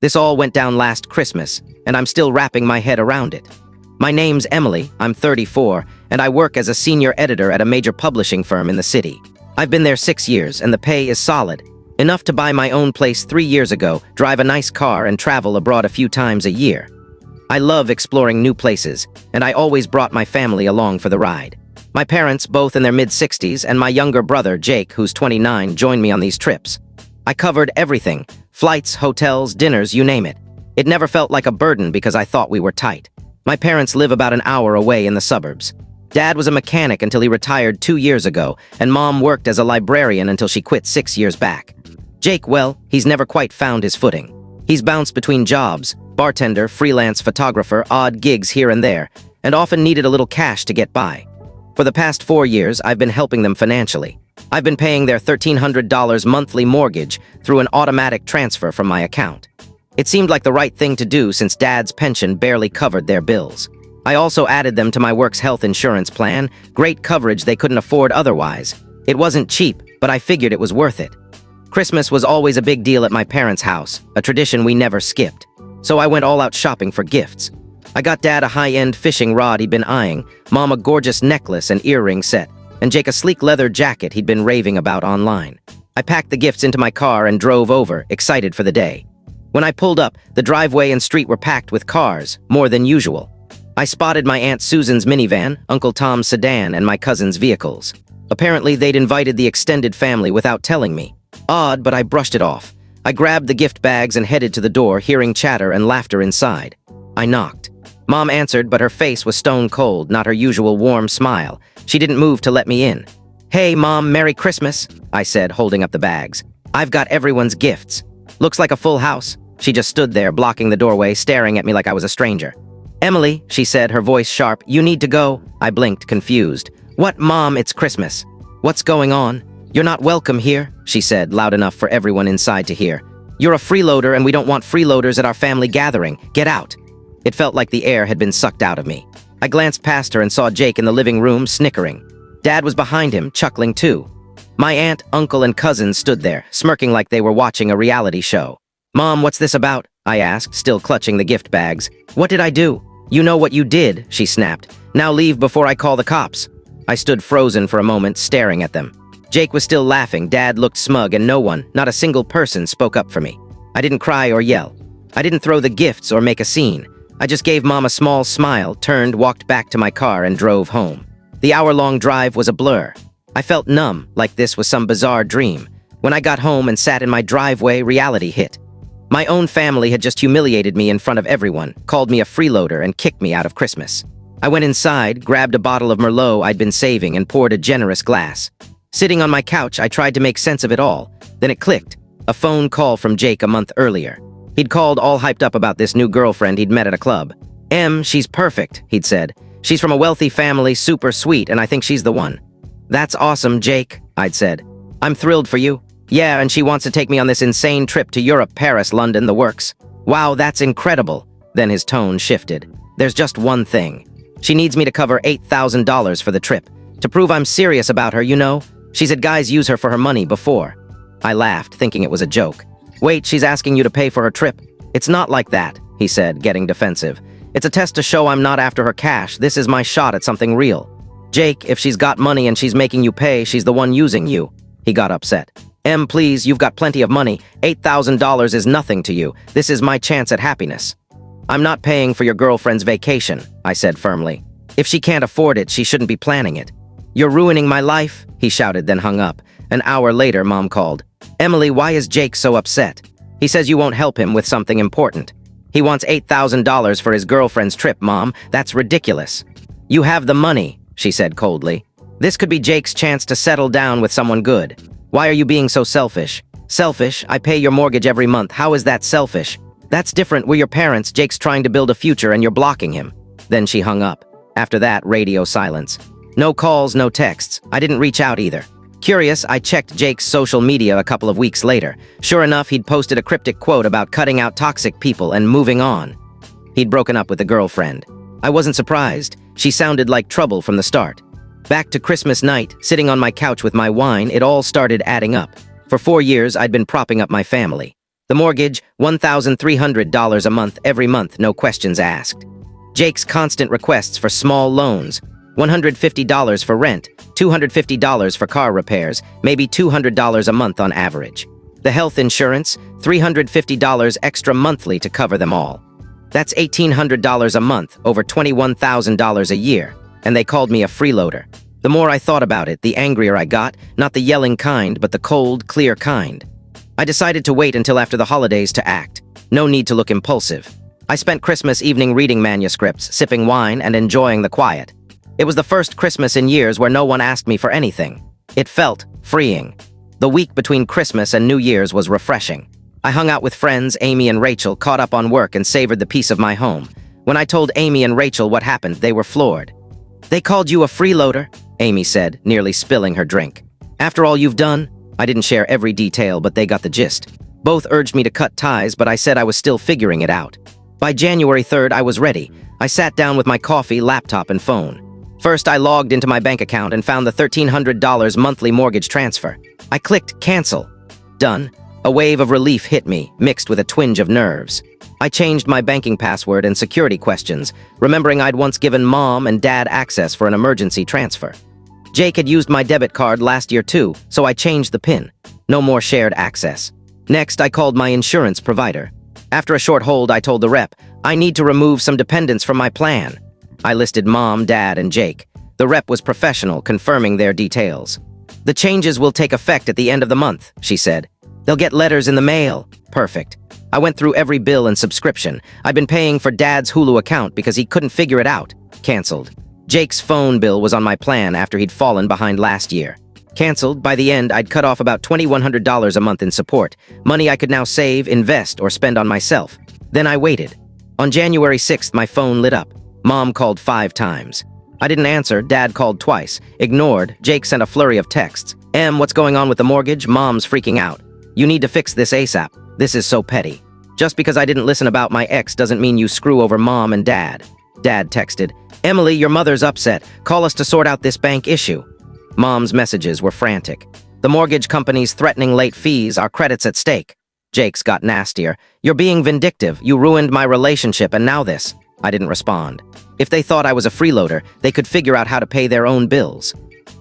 This all went down last Christmas, and I'm still wrapping my head around it. My name's Emily, I'm 34, and I work as a senior editor at a major publishing firm in the city. I've been there 6 years, and the pay is solid. Enough to buy my own place 3 years ago, drive a nice car, and travel abroad a few times a year. I love exploring new places, and I always brought my family along for the ride. My parents, both in their mid-60s, and my younger brother, Jake, who's 29, joined me on these trips. I covered everything: flights, hotels, dinners, you name it. It never felt like a burden because I thought we were tight. My parents live about an hour away in the suburbs. Dad was a mechanic until he retired 2 years ago, and Mom worked as a librarian until she quit 6 years back. Jake, well, he's never quite found his footing. He's bounced between jobs, bartender, freelance photographer, odd gigs here and there, and often needed a little cash to get by. For the past 4 years, I've been helping them financially. I've been paying their $1,300 monthly mortgage through an automatic transfer from my account. It seemed like the right thing to do since Dad's pension barely covered their bills. I also added them to my work's health insurance plan, great coverage they couldn't afford otherwise. It wasn't cheap, but I figured it was worth it. Christmas was always a big deal at my parents' house, a tradition we never skipped. So I went all out shopping for gifts. I got Dad a high-end fishing rod he'd been eyeing, Mom a gorgeous necklace and earring set, and Jake a sleek leather jacket he'd been raving about online. I packed the gifts into my car and drove over, excited for the day. When I pulled up, the driveway and street were packed with cars, more than usual. I spotted my Aunt Susan's minivan, Uncle Tom's sedan, and my cousin's vehicles. Apparently, they'd invited the extended family without telling me. Odd, but I brushed it off. I grabbed the gift bags and headed to the door, hearing chatter and laughter inside. I knocked. Mom answered, but her face was stone cold, not her usual warm smile. She didn't move to let me in. "Hey, Mom, Merry Christmas," I said, holding up the bags. "I've got everyone's gifts." "Looks like a full house." She just stood there, blocking the doorway, staring at me like I was a stranger. "Emily," she said, her voice sharp, "you need to go." I blinked, confused. "What, Mom? It's Christmas." "What's going on?" "You're not welcome here," she said, loud enough for everyone inside to hear. "You're a freeloader, and we don't want freeloaders at our family gathering. Get out." It felt like the air had been sucked out of me. I glanced past her and saw Jake in the living room, snickering. Dad was behind him, chuckling too. My aunt, uncle, and cousins stood there, smirking like they were watching a reality show. "Mom, what's this about?" I asked, still clutching the gift bags. "What did I do?" "You know what you did," she snapped. "Now leave before I call the cops." I stood frozen for a moment, staring at them. Jake was still laughing, Dad looked smug, and no one, not a single person, spoke up for me. I didn't cry or yell. I didn't throw the gifts or make a scene. I just gave Mom a small smile, turned, walked back to my car, and drove home. The hour-long drive was a blur. I felt numb, like this was some bizarre dream. When I got home and sat in my driveway, reality hit. My own family had just humiliated me in front of everyone, called me a freeloader, and kicked me out of Christmas. I went inside, grabbed a bottle of Merlot I'd been saving, and poured a generous glass. Sitting on my couch, I tried to make sense of it all. Then it clicked. A phone call from Jake a month earlier. He'd called all hyped up about this new girlfriend he'd met at a club. She's perfect," he'd said. "She's from a wealthy family, super sweet, and I think she's the one." "That's awesome, Jake," I'd said. "I'm thrilled for you." "Yeah, and she wants to take me on this insane trip to Europe, Paris, London, the works." "Wow, that's incredible." Then his tone shifted. "There's just one thing. She needs me to cover $8,000 for the trip. To prove I'm serious about her, you know? She's had guys use her for her money before." I laughed, thinking it was a joke. "Wait, she's asking you to pay for her trip?" "It's not like that," he said, getting defensive. "It's a test to show I'm not after her cash. This is my shot at something real." "Jake, if she's got money and she's making you pay, she's the one using you." He got upset. Please, you've got plenty of money. $8,000 is nothing to you. This is my chance at happiness." "I'm not paying for your girlfriend's vacation," I said firmly. "If she can't afford it, she shouldn't be planning it." "You're ruining my life," he shouted, then hung up. An hour later, Mom called. "Emily, why is Jake so upset?" "He says you won't help him with something important." "He wants $8,000 for his girlfriend's trip, Mom. That's ridiculous." "You have the money," she said coldly. "This could be Jake's chance to settle down with someone good. Why are you being so selfish?" "Selfish? I pay your mortgage every month. How is that selfish?" "That's different. We're your parents. Jake's trying to build a future and you're blocking him." Then she hung up. After that, radio silence. No calls, no texts. I didn't reach out either. Curious, I checked Jake's social media a couple of weeks later. Sure enough, he'd posted a cryptic quote about cutting out toxic people and moving on. He'd broken up with a girlfriend. I wasn't surprised. She sounded like trouble from the start. Back to Christmas night, sitting on my couch with my wine, it all started adding up. For 4 years, I'd been propping up my family. The mortgage, $1,300 a month every month, no questions asked. Jake's constant requests for small loans, $150 for rent, $250 for car repairs, maybe $200 a month on average. The health insurance, $350 extra monthly to cover them all. That's $1,800 a month, over $21,000 a year, and they called me a freeloader. The more I thought about it, the angrier I got, not the yelling kind, but the cold, clear kind. I decided to wait until after the holidays to act. No need to look impulsive. I spent Christmas evening reading manuscripts, sipping wine, and enjoying the quiet. It was the first Christmas in years where no one asked me for anything. It felt freeing. The week between Christmas and New Year's was refreshing. I hung out with friends, Amy and Rachel, caught up on work and savored the peace of my home. When I told Amy and Rachel what happened, they were floored. "They called you a freeloader?" Amy said, nearly spilling her drink. "After all you've done?" I didn't share every detail, but they got the gist. Both urged me to cut ties, but I said I was still figuring it out. By January 3rd, I was ready. I sat down with my coffee, laptop, and phone. First, I logged into my bank account and found the $1,300 monthly mortgage transfer. I clicked cancel. Done. A wave of relief hit me, mixed with a twinge of nerves. I changed my banking password and security questions, remembering I'd once given Mom and Dad access for an emergency transfer. Jake had used my debit card last year too, so I changed the PIN. No more shared access. Next, I called my insurance provider. After a short hold, I told the rep, I need to remove some dependents from my plan. I listed Mom, Dad, and Jake. The rep was professional, confirming their details. "The changes will take effect at the end of the month," she said. "They'll get letters in the mail." Perfect. I went through every bill and subscription. I'd been paying for Dad's Hulu account because he couldn't figure it out. Cancelled. Jake's phone bill was on my plan after he'd fallen behind last year. Cancelled. By the end, I'd cut off about $2,100 a month in support, money I could now save, invest, or spend on myself. Then I waited. On January 6th, my phone lit up. Mom called 5 times. I didn't answer. Dad called twice. Ignored. Jake sent a flurry of texts. What's going on with the mortgage? Mom's freaking out. You need to fix this ASAP. This is so petty. Just because I didn't listen about my ex doesn't mean you screw over Mom and Dad. Dad texted, "Emily, your mother's upset. Call us to sort out this bank issue." Mom's messages were frantic. "The mortgage company's threatening late fees, our credit's at stake." Jake's got nastier. "You're being vindictive. You ruined my relationship and now this." I didn't respond. If they thought I was a freeloader, they could figure out how to pay their own bills.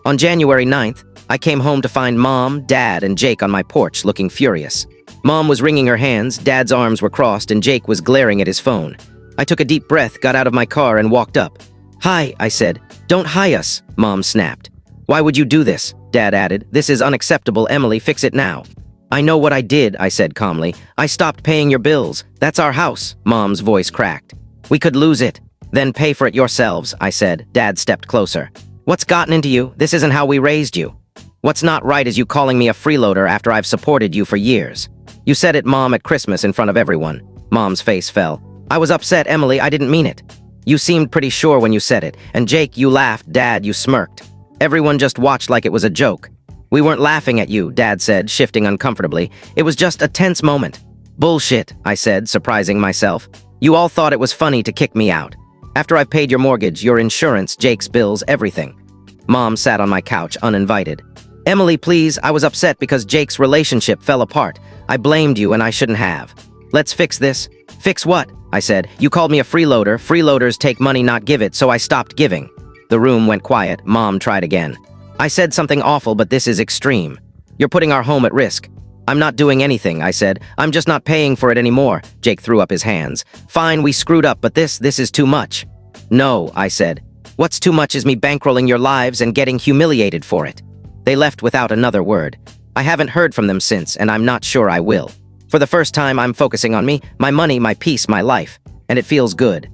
On January 9th, I came home to find Mom, Dad, and Jake on my porch looking furious. Mom was wringing her hands, Dad's arms were crossed, and Jake was glaring at his phone. I took a deep breath, got out of my car, and walked up. "Hi," I said. "Don't hi us," Mom snapped. "Why would you do this?" Dad added. "This is unacceptable, Emily, fix it now." "I know what I did," I said calmly. "I stopped paying your bills. That's our house," Mom's voice cracked. "We could lose it. Then pay for it yourselves," I said. Dad stepped closer. "What's gotten into you? This isn't how we raised you. What's not right is you calling me a freeloader after I've supported you for years. You said it, Mom, at Christmas in front of everyone." Mom's face fell. "I was upset, Emily. I didn't mean it." "You seemed pretty sure when you said it. And Jake, you laughed. Dad, you smirked. Everyone just watched like it was a joke." "We weren't laughing at you," Dad said, shifting uncomfortably. "It was just a tense moment." "Bullshit," I said, surprising myself. "You all thought it was funny to kick me out. After I've paid your mortgage, your insurance, Jake's bills, everything." Mom sat on my couch, uninvited. "Emily, please, I was upset because Jake's relationship fell apart. I blamed you and I shouldn't have. Let's fix this." "Fix what?" I said. "You called me a freeloader. Freeloaders take money, not give it, so I stopped giving." The room went quiet. Mom tried again. "I said something awful, but this is extreme. You're putting our home at risk." "I'm not doing anything," I said. "I'm just not paying for it anymore." Jake threw up his hands. "Fine, we screwed up, but this is too much." "No," I said. "What's too much is me bankrolling your lives and getting humiliated for it." They left without another word. I haven't heard from them since, and I'm not sure I will. For the first time, I'm focusing on me, my money, my peace, my life, and it feels good.